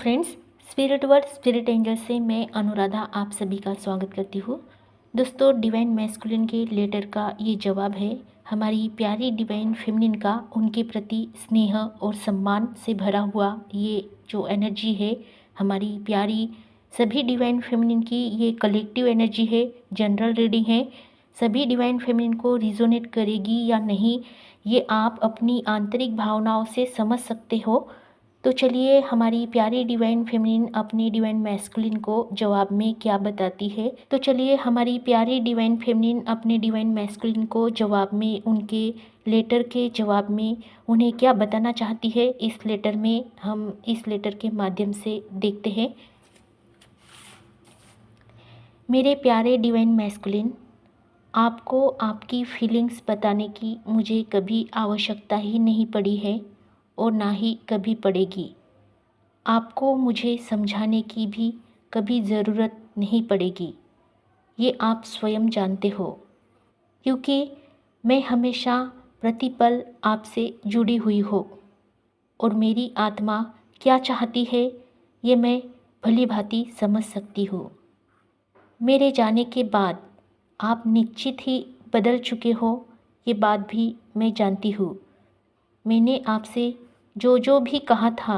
Friends, spirit word spirit angel से मैं अनुराधा आप सभी का स्वागत करती हूँ। दोस्तों, डिवाइन मैस्कुलिन के लेटर का ये जवाब है हमारी प्यारी डिवाइन फेमिनिन का उनके प्रति स्नेह और सम्मान से भरा हुआ ये जो एनर्जी है, हमारी प्यारी सभी डिवाइन फेमिनिन की ये कलेक्टिव एनर्जी है। जनरल रीडिंग है, सभी डिवाइन फेमिनिन को रिजोनेट करेगी या नहीं ये आप अपनी आंतरिक भावनाओं से समझ सकते हो। तो चलिए हमारी प्यारी डिवाइन फेमिनिन अपनी डिवाइन मैस्कुलिन को जवाब में क्या बताती है। तो चलिए हमारी प्यारी डिवाइन फेमिनिन अपने डिवाइन मैस्कुलिन को जवाब में उनके लेटर के जवाब में उन्हें क्या बताना चाहती है, इस लेटर में हम इस लेटर के माध्यम से देखते हैं। मेरे प्यारे डिवाइन मैस्कुलिन, आपको आपकी फीलिंग्स बताने की मुझे कभी आवश्यकता ही नहीं पड़ी है और ना ही कभी पड़ेगी। आपको मुझे समझाने की भी कभी ज़रूरत नहीं पड़ेगी, ये आप स्वयं जानते हो, क्योंकि मैं हमेशा प्रतिपल आपसे जुड़ी हुई हो और मेरी आत्मा क्या चाहती है ये मैं भली भांति समझ सकती हूँ। मेरे जाने के बाद आप निश्चित ही बदल चुके हो, ये बात भी मैं जानती हूँ। मैंने आपसे जो जो भी कहा था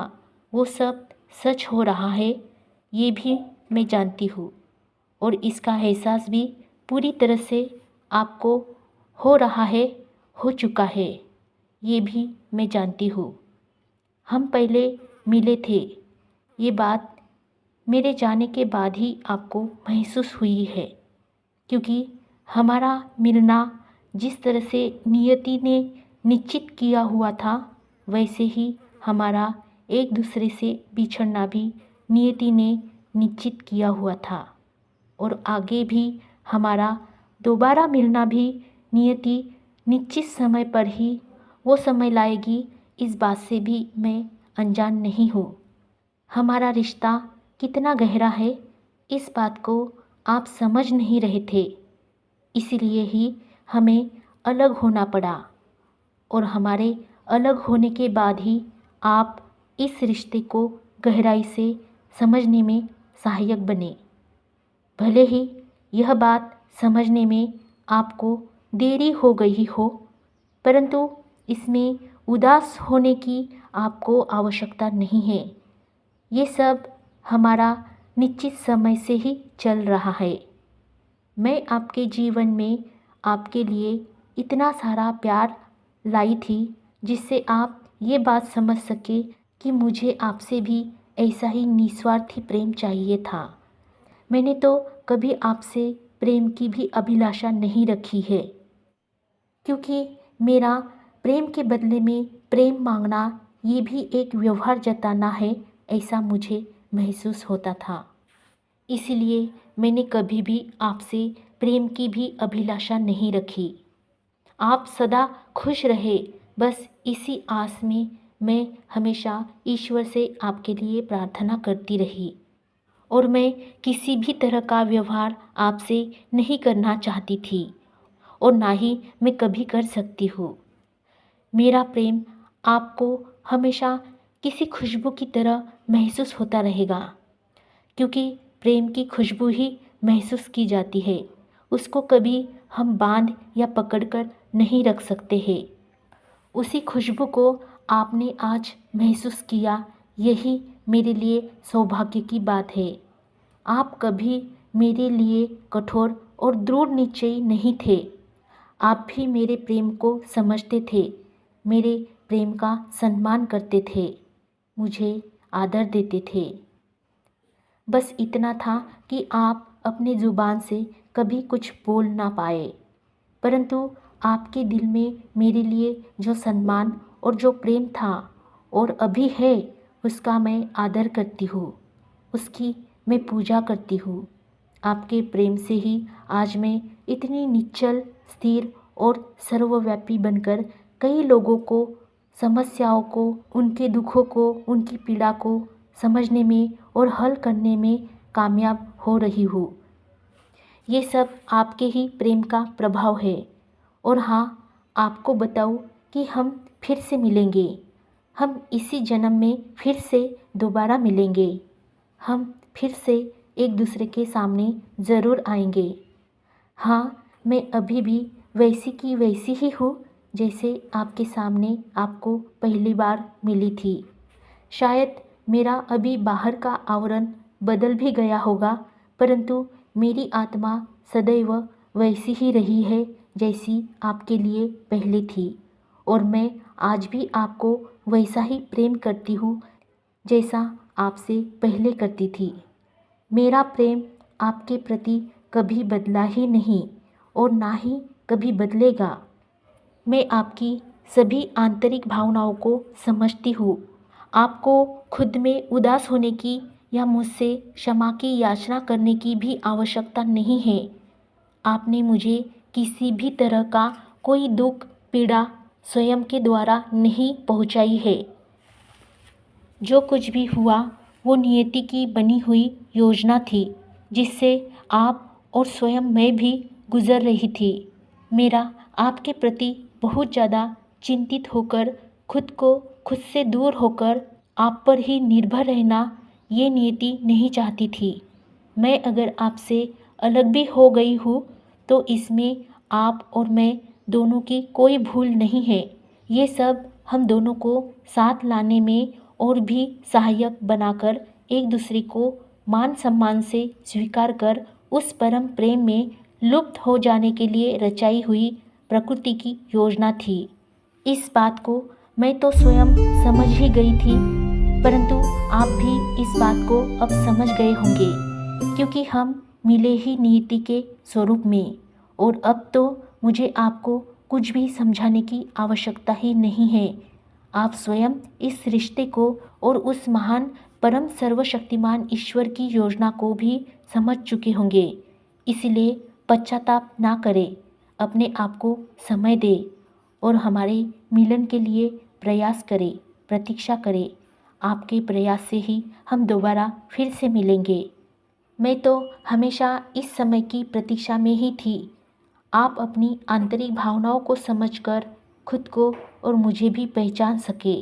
वो सब सच हो रहा है, ये भी मैं जानती हूँ और इसका एहसास भी पूरी तरह से आपको हो रहा है, हो चुका है, ये भी मैं जानती हूँ। हम पहले मिले थे, ये बात मेरे जाने के बाद ही आपको महसूस हुई है, क्योंकि हमारा मिलना जिस तरह से नियति ने निश्चित किया हुआ था, वैसे ही हमारा एक दूसरे से बिछड़ना भी नियति ने निश्चित किया हुआ था और आगे भी हमारा दोबारा मिलना भी नियति निश्चित समय पर ही वो समय लाएगी, इस बात से भी मैं अनजान नहीं हूँ। हमारा रिश्ता कितना गहरा है, इस बात को आप समझ नहीं रहे थे, इसीलिए ही हमें अलग होना पड़ा और हमारे अलग होने के बाद ही आप इस रिश्ते को गहराई से समझने में सहायक बने। भले ही यह बात समझने में आपको देरी हो गई हो, परंतु इसमें उदास होने की आपको आवश्यकता नहीं है। ये सब हमारा निश्चित समय से ही चल रहा है। मैं आपके जीवन में आपके लिए इतना सारा प्यार लाई थी जिससे आप ये बात समझ सके कि मुझे आपसे भी ऐसा ही निस्वार्थी प्रेम चाहिए था। मैंने तो कभी आपसे प्रेम की भी अभिलाषा नहीं रखी है, क्योंकि मेरा प्रेम के बदले में प्रेम मांगना ये भी एक व्यवहार जताना है, ऐसा मुझे महसूस होता था। इसीलिए मैंने कभी भी आपसे प्रेम की भी अभिलाषा नहीं रखी। आप सदा खुश रहे, बस इसी आस में मैं हमेशा ईश्वर से आपके लिए प्रार्थना करती रही और मैं किसी भी तरह का व्यवहार आपसे नहीं करना चाहती थी और ना ही मैं कभी कर सकती हूँ। मेरा प्रेम आपको हमेशा किसी खुशबू की तरह महसूस होता रहेगा, क्योंकि प्रेम की खुशबू ही महसूस की जाती है, उसको कभी हम बांध या पकड़कर नहीं रख सकते हैं। उसी खुशबू को आपने आज महसूस किया, यही मेरे लिए सौभाग्य की बात है। आप कभी मेरे लिए कठोर और दृढ़ निश्चयी नहीं थे, आप भी मेरे प्रेम को समझते थे, मेरे प्रेम का सम्मान करते थे, मुझे आदर देते थे। बस इतना था कि आप अपने ज़ुबान से कभी कुछ बोल ना पाए, परंतु आपके दिल में मेरे लिए जो सम्मान और जो प्रेम था और अभी है, उसका मैं आदर करती हूँ, उसकी मैं पूजा करती हूँ। आपके प्रेम से ही आज मैं इतनी निश्चल, स्थिर और सर्वव्यापी बनकर कई लोगों को, समस्याओं को, उनके दुखों को, उनकी पीड़ा को समझने में और हल करने में कामयाब हो रही हूँ। ये सब आपके ही प्रेम का प्रभाव है। और हाँ, आपको बताऊँ कि हम फिर से मिलेंगे, हम इसी जन्म में फिर से दोबारा मिलेंगे। हम फिर से एक दूसरे के सामने ज़रूर आएंगे। हाँ, मैं अभी भी वैसी की वैसी ही हूँ जैसे आपके सामने आपको पहली बार मिली थी। शायद मेरा अभी बाहर का आवरण बदल भी गया होगा, परंतु मेरी आत्मा सदैव वैसी ही रही है जैसी आपके लिए पहले थी। और मैं आज भी आपको वैसा ही प्रेम करती हूँ जैसा आपसे पहले करती थी। मेरा प्रेम आपके प्रति कभी बदला ही नहीं और ना ही कभी बदलेगा। मैं आपकी सभी आंतरिक भावनाओं को समझती हूँ। आपको खुद में उदास होने की या मुझसे क्षमा की याचना करने की भी आवश्यकता नहीं है। आपने मुझे किसी भी तरह का कोई दुख पीड़ा स्वयं के द्वारा नहीं पहुँचाई है। जो कुछ भी हुआ वो नियति की बनी हुई योजना थी जिससे आप और स्वयं मैं भी गुजर रही थी। मेरा आपके प्रति बहुत ज़्यादा चिंतित होकर खुद को खुद से दूर होकर आप पर ही निर्भर रहना ये नियति नहीं चाहती थी। मैं अगर आपसे अलग भी हो गई हूँ तो इसमें आप और मैं दोनों की कोई भूल नहीं है। ये सब हम दोनों को साथ लाने में और भी सहायक बनाकर एक दूसरे को मान सम्मान से स्वीकार कर उस परम प्रेम में लुप्त हो जाने के लिए रचाई हुई प्रकृति की योजना थी। इस बात को मैं तो स्वयं समझ ही गई थी, परंतु आप भी इस बात को अब समझ गए होंगे क्योंकि हम मिले ही नियति के स्वरूप में। और अब तो मुझे आपको कुछ भी समझाने की आवश्यकता ही नहीं है। आप स्वयं इस रिश्ते को और उस महान परम सर्वशक्तिमान ईश्वर की योजना को भी समझ चुके होंगे। इसलिए पश्चाताप ना करें, अपने आप को समय दें और हमारे मिलन के लिए प्रयास करें, प्रतीक्षा करें। आपके प्रयास से ही हम दोबारा फिर से मिलेंगे। मैं तो हमेशा इस समय की प्रतीक्षा में ही थी। आप अपनी आंतरिक भावनाओं को समझकर खुद को और मुझे भी पहचान सके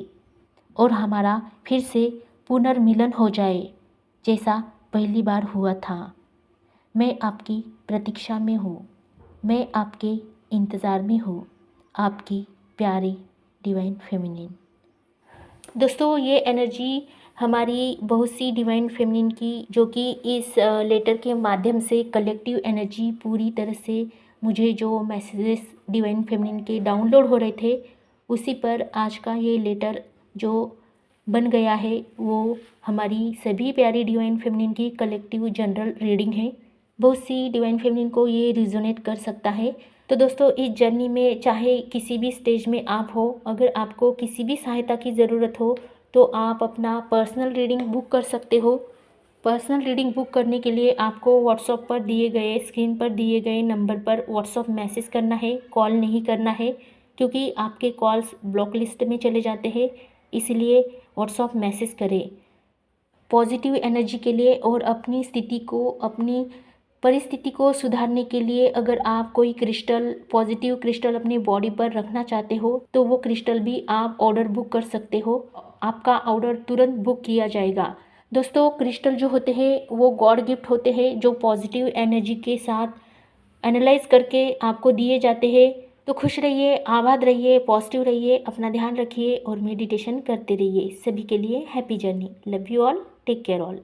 और हमारा फिर से पुनर्मिलन हो जाए जैसा पहली बार हुआ था। मैं आपकी प्रतीक्षा में हूँ, मैं आपके इंतज़ार में हूँ। आपकी प्यारी डिवाइन फेमिनिन। दोस्तों, ये एनर्जी हमारी बहुत सी डिवाइन फेमिनिन की जो कि इस लेटर के माध्यम से कलेक्टिव एनर्जी पूरी तरह से मुझे जो मैसेजेस डिवाइन फेमिनिन के डाउनलोड हो रहे थे उसी पर आज का ये लेटर जो बन गया है वो हमारी सभी प्यारी डिवाइन फेमिनिन की कलेक्टिव जनरल रीडिंग है। बहुत सी डिवाइन फेमिनिन को ये रिजोनेट कर सकता है। तो दोस्तों, इस जर्नी में चाहे किसी भी स्टेज में आप हो, अगर आपको किसी भी सहायता की ज़रूरत हो तो आप अपना पर्सनल रीडिंग बुक कर सकते हो। पर्सनल रीडिंग बुक करने के लिए आपको व्हाट्सएप पर दिए गए स्क्रीन पर दिए गए नंबर पर व्हाट्सएप मैसेज करना है, कॉल नहीं करना है क्योंकि आपके कॉल्स ब्लॉक लिस्ट में चले जाते हैं। इसलिए व्हाट्सएप मैसेज करें पॉजिटिव एनर्जी के लिए और अपनी स्थिति को, अपनी परिस्थिति को सुधारने के लिए। अगर आप कोई क्रिस्टल, पॉजिटिव क्रिस्टल अपनी बॉडी पर रखना चाहते हो तो वो क्रिस्टल भी आप ऑर्डर बुक कर सकते हो। आपका ऑर्डर तुरंत बुक किया जाएगा। दोस्तों, क्रिस्टल जो होते हैं वो गॉड गिफ्ट होते हैं जो पॉजिटिव एनर्जी के साथ एनालाइज करके आपको दिए जाते हैं। तो खुश रहिए, आबाद रहिए, पॉजिटिव रहिए, अपना ध्यान रखिए और मेडिटेशन करते रहिए। सभी के लिए happy journey. Love you all, take care all.